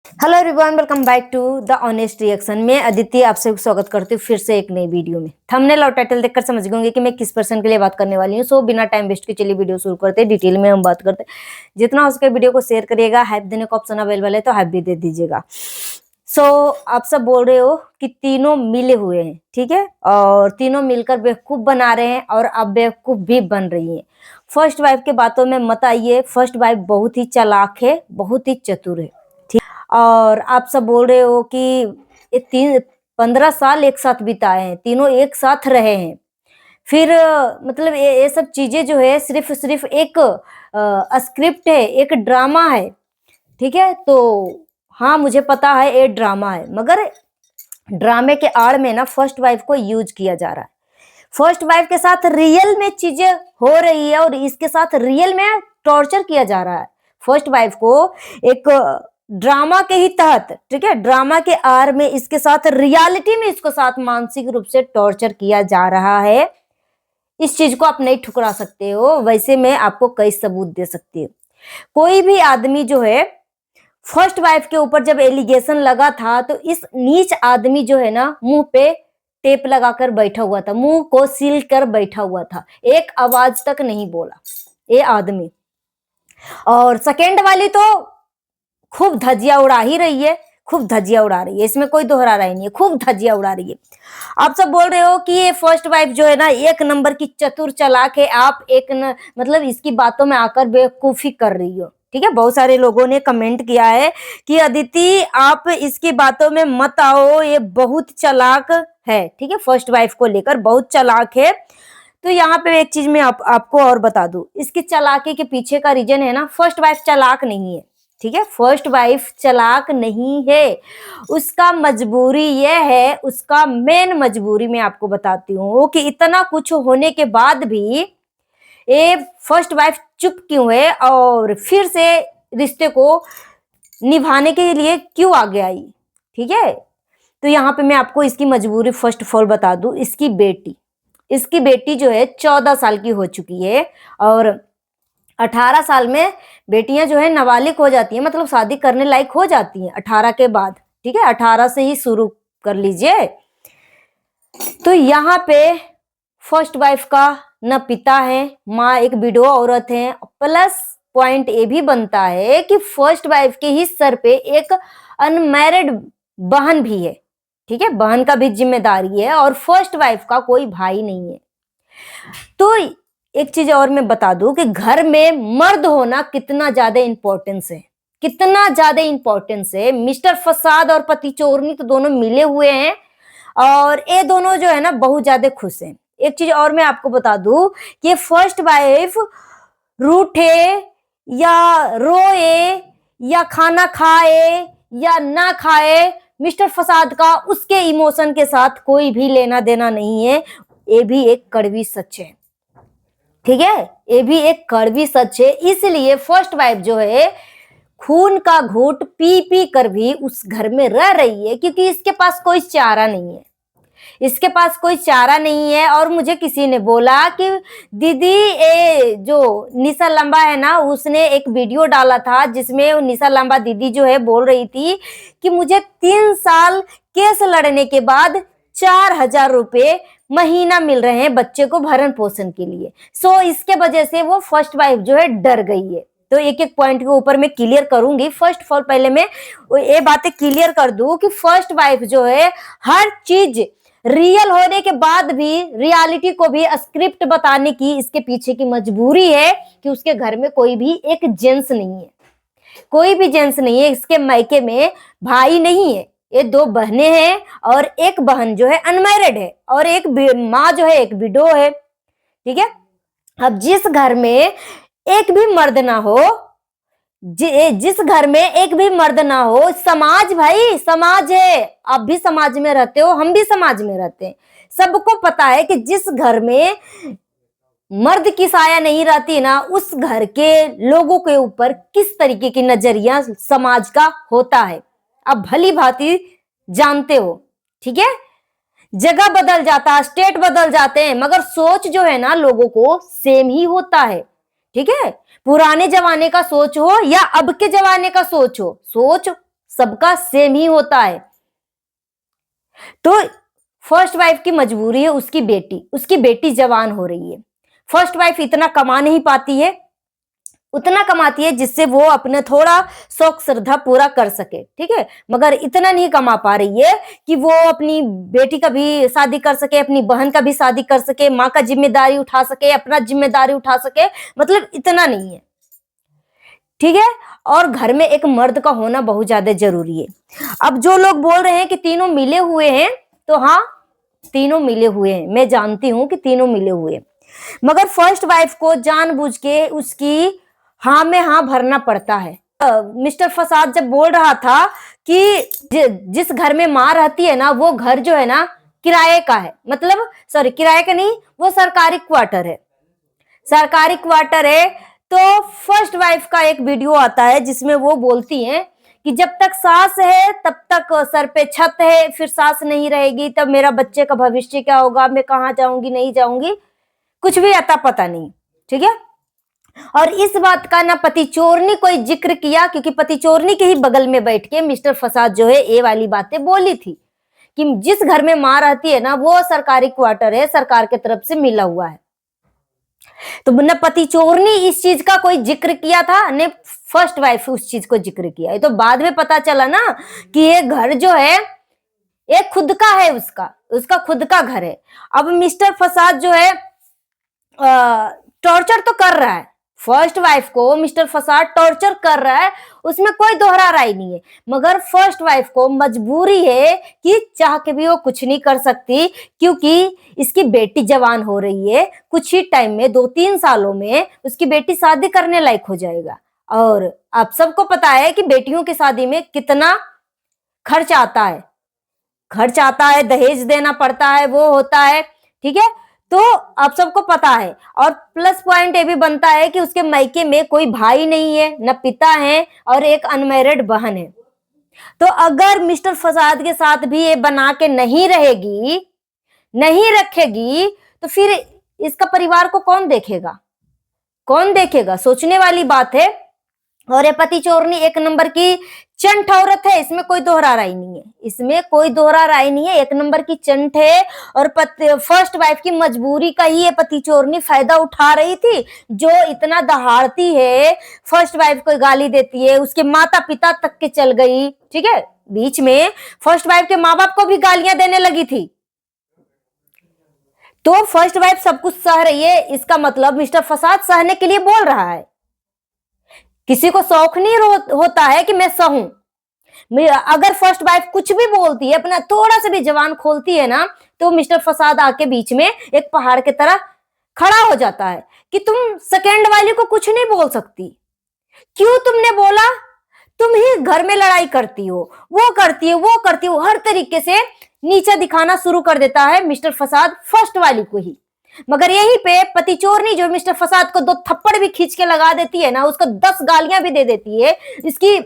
Hello everyone, welcome back to the honest reaction. मैं अदिति आपसे स्वागत करती हूँ फिर से एक नई वीडियो में। थंबनेल और टाइटल देखकर समझ गए होंगे कि मैं किस पर्सन के लिए बात करने वाली हूँ। सो बिना टाइम वेस्ट के चलिए वीडियो शुरू करते हैं। डिटेल में हम बात करते हैं। जितना हो सके वीडियो को शेयर करिएगा। हाइप देने का ऑप्शन अवेलेबल है तो हाइप भी दे दीजिएगा। सो आप सब बोल रहे हो कि तीनों मिले हुए हैं, ठीक है, और तीनों मिलकर बेवकूफ बना रहे हैं और अब बेवकूफ भी बन रही है। फर्स्ट वाइफ के बातों में मत आइए। फर्स्ट वाइफ बहुत ही चालाक है, बहुत ही चतुर है। और आप सब बोल रहे हो कि ये 15 साल एक साथ बिताए हैं, तीनों एक साथ रहे हैं। फिर मतलब ये सब चीजें जो है सिर्फ एक स्क्रिप्ट है, एक ड्रामा है, ठीक है। तो हाँ, मुझे पता है ये ड्रामा है, मगर ड्रामे के आड़ में ना फर्स्ट वाइफ को यूज किया जा रहा है। फर्स्ट वाइफ के साथ रियल में चीजें हो रही है और इसके साथ रियल में टॉर्चर किया जा रहा है। फर्स्ट वाइफ को एक ड्रामा के ही तहत, ठीक है, ड्रामा के आर में इसके साथ रियलिटी में इसको साथ मानसिक रूप से टॉर्चर किया जा रहा है। इस चीज को आप नहीं ठुकरा सकते हो। वैसे मैं आपको कई सबूत दे सकती हूँ। कोई भी आदमी जो है फर्स्ट वाइफ के ऊपर जब एलिगेशन लगा था तो इस नीच आदमी जो है ना मुंह पे टेप लगाकर बैठा हुआ था, मुंह को सील कर बैठा हुआ था, एक आवाज तक नहीं बोला ये आदमी। और सेकेंड वाली तो खूब धज्जियां उड़ा ही रही है, खूब धज्जियां उड़ा रही है, इसमें कोई दोहरा रहा नहीं है, खूब धज्जियां उड़ा रही है। आप सब बोल रहे हो कि ये फर्स्ट वाइफ जो है ना एक नंबर की चतुर चालाक है। आप मतलब इसकी बातों में आकर बेवकूफी कर रही हो, ठीक है। बहुत सारे लोगों ने कमेंट किया है कि अदिति आप इसकी बातों में मत आओ, ये बहुत चालाक है, ठीक है, फर्स्ट वाइफ को लेकर बहुत चालाक है। तो यहाँ पे एक चीज मैं आपको और बता दूं, इसकी चालाकी के पीछे का रीजन है ना, फर्स्ट वाइफ चालाक नहीं है, ठीक है। फर्स्ट वाइफ चालाक नहीं है, उसका मजबूरी यह है, उसका मेन मजबूरी मैं आपको बताती हूँ कि इतना कुछ होने के बाद भी ये फर्स्ट वाइफ चुप क्यों है और फिर से रिश्ते को निभाने के लिए क्यों आगे आई, ठीक है। तो यहाँ पे मैं आपको इसकी मजबूरी फर्स्ट ऑफ ऑल बता दूं। इसकी बेटी जो है 14 साल की हो चुकी है और 18 साल में बेटियां जो है नाबालिग हो जाती हैं, मतलब शादी करने लायक हो जाती हैं 18 के बाद, ठीक है। 18 से ही शुरू कर लीजिए। तो यहाँ पे फर्स्ट वाइफ का न पिता है, माँ एक विडो औरत है। प्लस पॉइंट ये भी बनता है कि फर्स्ट वाइफ के ही सर पे एक अनमैरिड बहन भी है, ठीक है, बहन का भी जिम्मेदारी है और फर्स्ट वाइफ का कोई भाई नहीं है। तो एक चीज और मैं बता दूं कि घर में मर्द होना कितना ज्यादा इंपॉर्टेंस है, कितना ज्यादा इंपॉर्टेंस है। मिस्टर फसाद और पति चोरनी तो दोनों मिले हुए हैं और ये दोनों जो है ना बहुत ज्यादा खुश हैं। एक चीज और मैं आपको बता दूं कि फर्स्ट वाइफ रूठे या रोए या खाना खाए या ना खाए, मिस्टर फसाद का उसके इमोशन के साथ कोई भी लेना देना नहीं है। ये भी एक कड़वी सच है, ठीक है, ये भी एक कड़वी सच है। इसलिए फर्स्ट वाइफ जो है खून का घूंट पी पी कर भी उस घर में रह रही है क्योंकि इसके पास कोई चारा नहीं है, इसके पास कोई चारा नहीं है। और मुझे किसी ने बोला कि दीदी ये जो निशा लंबा है ना, उसने एक वीडियो डाला था जिसमें निशा लंबा दीदी जो है बोल रही थी कि मुझे 3 साल केस लड़ने के बाद 4,000 रुपए महीना मिल रहे हैं बच्चे को भरण पोषण के लिए। सो इसके वजह से वो फर्स्ट वाइफ जो है डर गई है। तो एक एक पॉइंट के ऊपर मैं क्लियर करूंगी। फर्स्ट ऑफ ऑल पहले मैं ये बातें क्लियर कर दूं कि फर्स्ट वाइफ जो है हर चीज रियल होने के बाद भी रियलिटी को भी स्क्रिप्ट बताने की इसके पीछे की मजबूरी है कि उसके घर में कोई भी एक जेंट्स नहीं है, कोई भी जेंट्स नहीं है। इसके मायके में भाई नहीं है, ये 2 बहनें हैं और एक बहन जो है अनमैरिड है और एक माँ जो है एक विडो है, ठीक है। अब जिस घर में एक भी मर्द ना हो, जिस घर में एक भी मर्द ना हो, समाज भाई समाज है, आप भी समाज में रहते हो, हम भी समाज में रहते हैं। सबको पता है कि जिस घर में मर्द की साया नहीं रहती ना, उस घर के लोगों के ऊपर किस तरीके की नजरिया समाज का होता है आप भली भांति जानते हो, ठीक है। जगह बदल जाता है, स्टेट बदल जाते हैं, मगर सोच जो है ना लोगों को सेम ही होता है, ठीक है। पुराने जमाने का सोच हो या अब के जमाने का सोच हो, सोच सबका सेम ही होता है। तो फर्स्ट वाइफ की मजबूरी है, उसकी बेटी जवान हो रही है। फर्स्ट वाइफ इतना कमा नहीं पाती है, उतना कमाती है जिससे वो अपने थोड़ा शौक श्रद्धा पूरा कर सके, ठीक है, मगर इतना नहीं कमा पा रही है कि वो अपनी बेटी का भी शादी कर सके, अपनी बहन का भी शादी कर सके, माँ का जिम्मेदारी उठा सके, अपना जिम्मेदारी उठा सके, मतलब इतना नहीं है, ठीक है। और घर में एक मर्द का होना बहुत ज्यादा जरूरी है। अब जो लोग बोल रहे हैं कि तीनों मिले हुए हैं, तो हाँ, तीनों मिले हुए हैं, मैं जानती हूं कि तीनों मिले हुए हैं, मगर फर्स्ट वाइफ को जानबूझ के उसकी हाँ में हाँ भरना पड़ता है। मिस्टर फसाद जब बोल रहा था कि जिस घर में माँ रहती है ना, वो घर जो है ना किराए का है, मतलब सॉरी किराए का नहीं, वो सरकारी क्वार्टर है, सरकारी क्वार्टर है। तो फर्स्ट वाइफ का एक वीडियो आता है जिसमें वो बोलती हैं कि जब तक सास है तब तक सर पे छत है, फिर सास नहीं रहेगी तब मेरा बच्चे का भविष्य क्या होगा, मैं कहाँ जाऊंगी नहीं जाऊंगी, कुछ भी अता पता नहीं, ठीक है। और इस बात का ना पति चोर ने कोई जिक्र किया, क्योंकि पति चोरनी के ही बगल में बैठ के मिस्टर फसाद जो है ये वाली बातें बोली थी कि जिस घर में माँ रहती है ना, वो सरकारी क्वार्टर है, सरकार की तरफ से मिला हुआ है। तो न पति चोर ने इस चीज का कोई जिक्र किया था, ने फर्स्ट वाइफ उस चीज को जिक्र किया है। तो बाद में पता चला ना कि ये घर जो है ये खुद का है, उसका खुद का घर है। अब मिस्टर फसाद जो है टॉर्चर तो कर रहा है, फर्स्ट वाइफ को मिस्टर फसाद टॉर्चर कर रहा है, उसमें कोई दोहरा राय नहीं है, मगर फर्स्ट वाइफ को मजबूरी है कि चाह के भी वो कुछ नहीं कर सकती, क्योंकि इसकी बेटी जवान हो रही है, कुछ ही टाइम में 2-3 सालों में उसकी बेटी शादी करने लायक हो जाएगा। और आप सबको पता है कि बेटियों की शादी में कितना खर्च आता है, दहेज देना पड़ता है, वो होता है, ठीक है। तो आप सबको पता है। और प्लस पॉइंट ये भी बनता है कि उसके मायके में कोई भाई नहीं है, न पिता है, और एक अनमैरिड बहन है। तो अगर मिस्टर फसाद के साथ भी ये बना के नहीं रखेगी, तो फिर इसका परिवार को कौन देखेगा? सोचने वाली बात है। और ये पति चोरनी एक नंबर की चंट औरत है, इसमें कोई दोहरा राय नहीं है, एक नंबर की चंट है। और फर्स्ट वाइफ की मजबूरी का ही ये पति चोरनी फायदा उठा रही थी, जो इतना दहाड़ती है, फर्स्ट वाइफ को गाली देती है, उसके माता पिता तक के चल गई, ठीक है, बीच में फर्स्ट वाइफ के माँ बाप को भी गालियां देने लगी थी। तो फर्स्ट वाइफ सब कुछ सह रही है, इसका मतलब मिस्टर फसाद सहने के लिए बोल रहा है। किसी को शौक नहीं होता है कि मैं सहूं। अगर फर्स्ट वाइफ कुछ भी बोलती है, अपना थोड़ा सा भी जवान खोलती है ना, तो मिस्टर फसाद आके बीच में एक पहाड़ की तरह खड़ा हो जाता है कि तुम सेकंड वाली को कुछ नहीं बोल सकती, क्यों तुमने बोला? तुम ही घर में लड़ाई करती हो, वो करती हो, हर तरीके से नीचा दिखाना शुरू कर देता है मिस्टर फसाद फर्स्ट वाली को ही। मगर यहीं पे पति चोरनी जो मिस्टर फसाद को 2 थप्पड़ भी खींच के लगा देती है ना, उसको 10 गालियां भी दे देती है, इसकी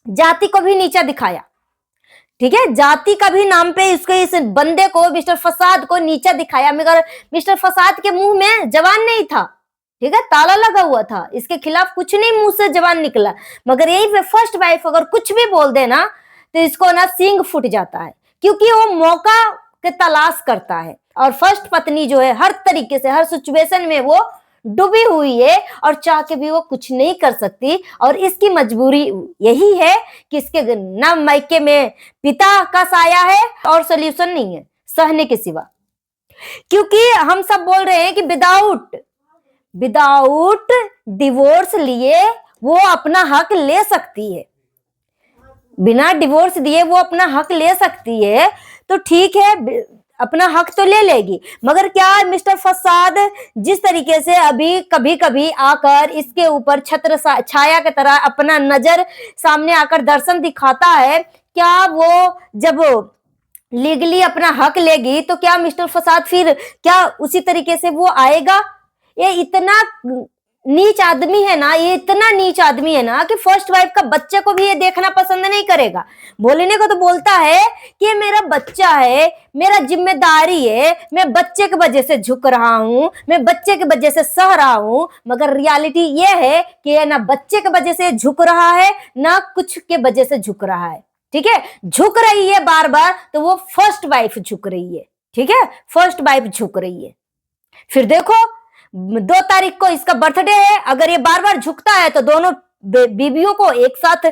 जाति को भी नीचा दिखाया, ठीक है, जाति का भी नाम पे इसको, इस बंदे को, मिस्टर फसाद को नीचा दिखाया। मगर मिस्टर फसाद के मुंह में जबान नहीं था, ठीक है, ताला लगा हुआ था, इसके खिलाफ कुछ नहीं मुंह से जबान निकला। मगर यहीं पे फर्स्ट वाइफ अगर कुछ भी बोल देना, तो इसको ना सींग फूट जाता है, क्योंकि वो मौका के तलाश करता है। और फर्स्ट पत्नी जो है हर तरीके से, हर सिचुएशन में वो डूबी हुई है, और चाह के भी वो कुछ नहीं कर सकती। और इसकी मजबूरी यही है कि इसके ना मायके में पिता का साया है, और सोल्यूशन नहीं है सहने के सिवा। क्योंकि हम सब बोल रहे हैं कि विदाउट डिवोर्स लिए वो अपना हक ले सकती है, बिना डिवोर्स दिए वो अपना हक ले सकती है, तो ठीक है, अपना हक तो ले लेगी। मगर क्या मिस्टर फसाद जिस तरीके से अभी कभी कभी आकर इसके ऊपर छत्र छाया की तरह अपना नजर सामने आकर दर्शन दिखाता है, क्या वो जब लीगली अपना हक लेगी, तो क्या मिस्टर फसाद फिर क्या उसी तरीके से वो आएगा? ये इतना नीच आदमी है ना, ये इतना नीच आदमी है ना कि फर्स्ट वाइफ का बच्चे को भी ये देखना पसंद नहीं करेगा। बोलने को तो बोलता है कि ये मेरा बच्चा है, मेरा जिम्मेदारी है, मैं बच्चे की वजह से झुक रहा हूं, मैं बच्चे की वजह से सह रहा हूं। मगर रियलिटी ये है कि ये ना बच्चे की वजह से झुक रहा है, ना कुछ के वजह से झुक रहा है। ठीक है, झुक रही है बार बार तो वो फर्स्ट वाइफ झुक रही है। ठीक है, फर्स्ट वाइफ झुक रही है। फिर देखो 2 तारीख को इसका बर्थडे है, अगर ये बार बार झुकता है तो दोनों बीवियों को एक साथ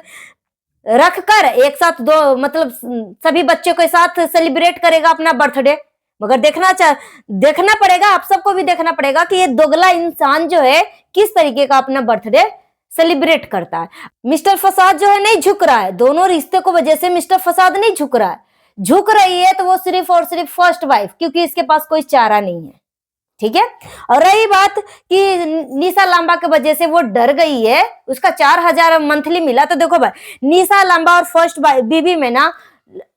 रखकर एक साथ दो मतलब सभी बच्चों के साथ सेलिब्रेट करेगा अपना बर्थडे। मगर देखना पड़ेगा, आप सबको भी देखना पड़ेगा कि ये दोगला इंसान जो है किस तरीके का अपना बर्थडे सेलिब्रेट करता है। मिस्टर फसाद जो है नहीं झुक रहा है, दोनों रिश्ते को वजह से मिस्टर फसाद नहीं झुक रहा है। झुक रही है तो वो सिर्फ और सिर्फ फर्स्ट वाइफ, क्योंकि इसके पास कोई चारा नहीं है। ठीक है, और रही बात कि निशा लांबा की वजह से वो डर गई है, उसका 4,000 मंथली मिला, तो देखो भाई निशा लांबा और फर्स्ट बीबी में ना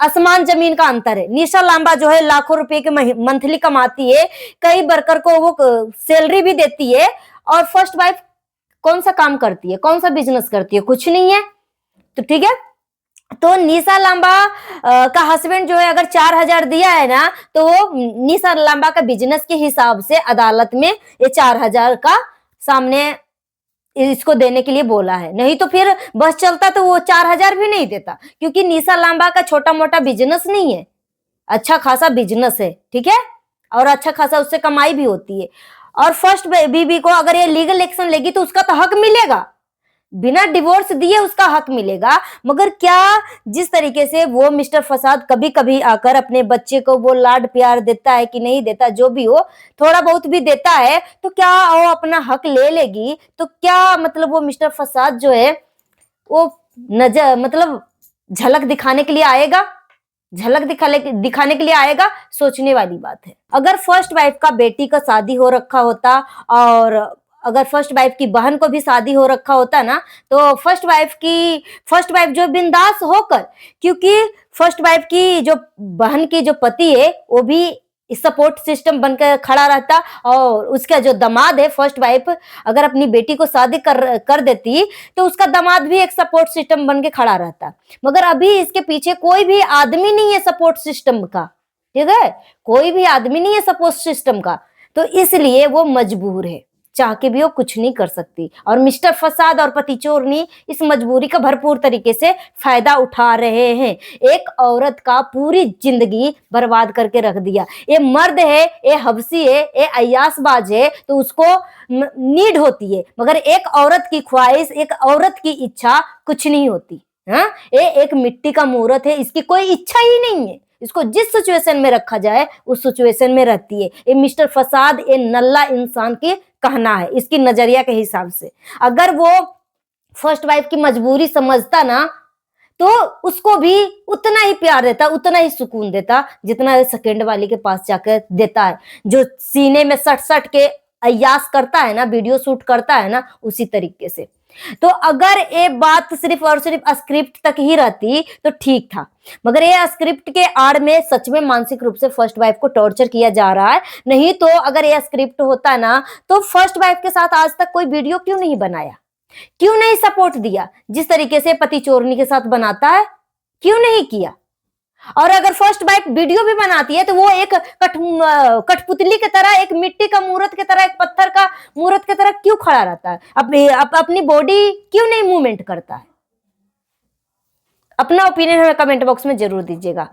आसमान जमीन का अंतर है। निशा लांबा जो है लाखों रुपए के मंथली कमाती है, कई वर्कर को वो सैलरी भी देती है, और फर्स्ट वाइफ कौन सा काम करती है, कौन सा बिजनेस करती है, कुछ नहीं है। तो ठीक है, तो निशा लांबा का हस्बैंड जो है अगर 4,000 दिया है ना, तो वो निशा लांबा का बिजनेस के हिसाब से अदालत में ये 4,000 का सामने इसको देने के लिए बोला है। नहीं तो फिर बस चलता तो वो 4,000 भी नहीं देता, क्योंकि निशा लांबा का छोटा मोटा बिजनेस नहीं है, अच्छा खासा बिजनेस है। ठीक है, और अच्छा खासा उससे कमाई भी होती है। और फर्स्ट बीबी को अगर ये लीगल एक्शन लेगी तो उसका तो हक मिलेगा, बिना डिवोर्स दिए उसका हक मिलेगा। मगर क्या जिस तरीके से वो मिस्टर फसाद कभी कभी आकर अपने बच्चे को वो लाड प्यार देता है कि नहीं देता, जो भी हो थोड़ा बहुत भी देता है, तो क्या वो अपना हक ले लेगी? तो क्या मतलब वो मिस्टर फसाद जो है वो नजर मतलब झलक दिखाने के लिए आएगा, झलक दिखाने के लिए आएगा? सोचने वाली बात है। अगर फर्स्ट वाइफ का बेटी का शादी हो रखा होता और अगर फर्स्ट वाइफ की बहन को भी शादी हो रखा होता ना, तो फर्स्ट वाइफ जो बिंदास होकर, क्योंकि फर्स्ट वाइफ की जो बहन की जो पति है वो भी सपोर्ट सिस्टम बनकर खड़ा रहता, और उसका जो दामाद है फर्स्ट वाइफ अगर अपनी बेटी को शादी कर देती तो उसका दामाद भी एक सपोर्ट सिस्टम बन के खड़ा रहता। मगर अभी इसके पीछे कोई भी आदमी नहीं है सपोर्ट सिस्टम का। ठीक है, कोई भी आदमी नहीं है सपोर्ट सिस्टम का, तो इसलिए वो मजबूर है, चाह के भी वो कुछ नहीं कर सकती। और मिस्टर फसाद और पति चोरनी इस मजबूरी का भरपूर तरीके से फायदा उठा रहे हैं। एक औरत का पूरी जिंदगी बर्बाद करके रख दिया। ये मर्द है, ये हबसी है, ये अय्यासबाज है, तो उसको नीड होती है, मगर एक औरत की ख्वाहिश, एक औरत की इच्छा कुछ नहीं होती। हाँ, ये एक मिट्टी का मूर्त है, इसकी कोई इच्छा ही नहीं है। इसको जिस सिचुएशन में रखा जाए उस सिचुएशन में रहती है। ये मिस्टर फसाद ये नल्ला इंसान की कहना है, इसकी नजरिया के हिसाब से। अगर वो फर्स्ट वाइफ की मजबूरी समझता ना, तो उसको भी उतना ही प्यार देता, उतना ही सुकून देता, जितना सेकंड वाली के पास जाकर देता है, जो सीने में सट सट के अय्यास करता है ना, वीडियो शूट करता है ना, उसी तरीके से। तो अगर ये बात सिर्फ और सिर्फ स्क्रिप्ट तक ही रहती तो ठीक था, मगर ये स्क्रिप्ट के आड़ में सच में मानसिक रूप से फर्स्ट वाइफ को टॉर्चर किया जा रहा है। नहीं तो अगर ये स्क्रिप्ट होता ना, तो फर्स्ट वाइफ के साथ आज तक कोई वीडियो क्यों नहीं बनाया, क्यों नहीं सपोर्ट दिया? जिस तरीके से पति चोरनी के साथ बनाता है, क्यों नहीं किया? और अगर फर्स्ट वाइफ वीडियो भी बनाती है तो वो एक कठपुतली की तरह, एक मिट्टी का मूर्त की तरह, एक पत्थर का मूर्त की तरह क्यों खड़ा रहता है? अपनी बॉडी क्यों नहीं मूवमेंट करता है? अपना ओपिनियन हमें कमेंट बॉक्स में जरूर दीजिएगा।